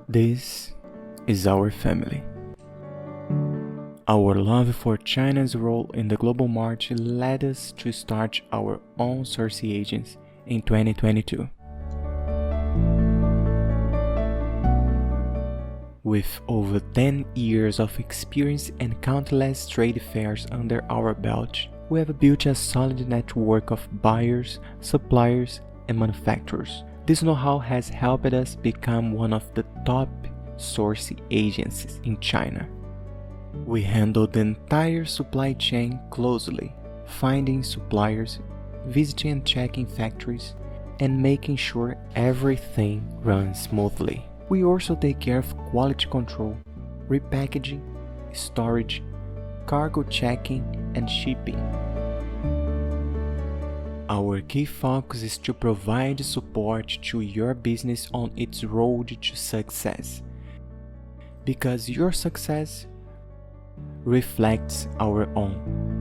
This is our family. Our love for China's role in the global market led us to start our own sourcing agency in 2022. With over 10 years of experience and countless trade fairs under our belt, we have built a solid network of buyers, suppliers, and manufacturers. This know-how has helped us become one of the top sourcing agencies in China. We handle the entire supply chain closely, finding suppliers, visiting and checking factories, and making sure everything runs smoothly. We also take care of quality control, repackaging, storage, cargo checking, and shipping. Our key focus is to provide support to your business on its road to success, because your success reflects our own.